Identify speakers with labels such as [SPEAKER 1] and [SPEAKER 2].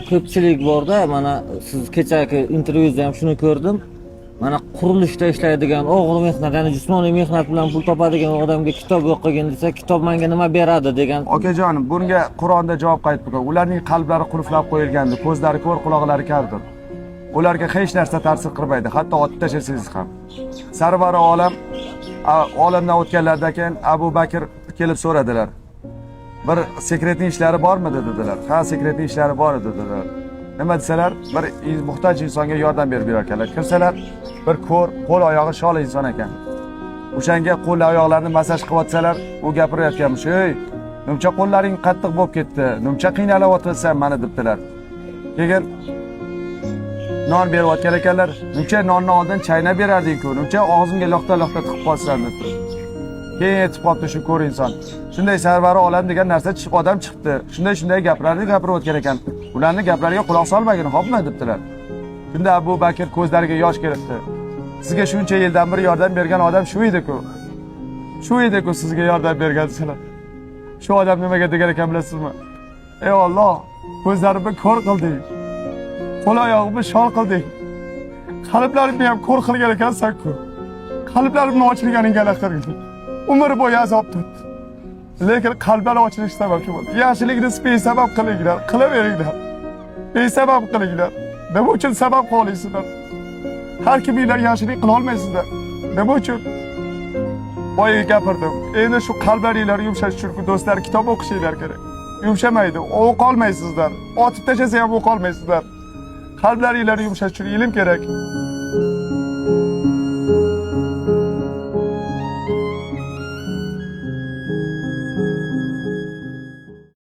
[SPEAKER 1] ko'pchilik borda, mana siz kechagi intervyuzda ham shuni ko'rdim. Mana qurilishda ishlaydigan og'ir mehnat, ya'ni jismoniy mehnat bilan pul topadigan odamga kitob o'qigan desa, kitob menga nima beradi degan.
[SPEAKER 2] Okajonim, bunga Qur'onda javob qaytib qo'ygan. Ularning qalblari qulflab qo'yilgandi, ko'zlari ko'r, quloqlari kardir. Ularga hech narsa ta'sir qilmaydi, hatto otib tashlasangiz ham. Sarvari olamdan o'tganlardan keyin Abu Bakr kelib so'radilar. Bir sekretning ishlari bormi dedilar. Ha, sekretning ishlari bor dedilar. Nima desalar, bir muhtoj insonga yordam berib yurarkanlar. Kirsalar, bir ko'r, qo'l oyog'i shol inson ekan. O'shanga qo'l oyoqlarini masaj qilyotsalar, u gapirayotganmish. "Ey, nimcha qo'llaring qattiq bo'lib ketdi, nimcha qiynalayotsan meni" debdilar. Keyin non berayotgan ekanlar. "Nimcha nonni oldin chaynab berarding-ku, nimcha og'zimga loqta-loqta tiqib qolsan" debdi. Keyin yetib qoldi shu ko'r inson. Shunday sarvari olam degan narsa odam chiqdi. Shunday gaplarni gapirayotgan ekan. Ularning gaplariga quloq solmagin, hopmi debdilar. Shunda Abu Bakr ko'zlariga yosh kelibdi. Sizga shuncha yildan beri yordam bergan odam shu edi-ku. Shu edi-ku sizga yordam bergan sizlar. Shu odam nimaga degan ekan bilasizmi? Ey Alloh, ko'zlarimni ko'r qilding. Qo'l oyog'imni shol qilding. Qalblarimni ham ko'r qilgan ekansan-ku. Qalblarimni ochilganingga laqirgin. Umr bo'yi azob tutdi. Lekin qalblar ochilishi sababchi bo'ldi. Yaxshilikni besabab qilinglar, qilaveringlar. Besabab qilinglar. Nima uchun sabab qo'llaysizlar? Har kiminglar yaxshilik qila olmaysizlar. Nima uchun? Boya gapirdim. Endi shu qalblaringlar yumshash uchun do'stlar kitob o'qishinglar kerak. Yumshamaydi, o'q olmaysizlar. Otib tashlasa ham o'q olmaysizlar. Qalblaringlar yumshash uchun ilm kerak.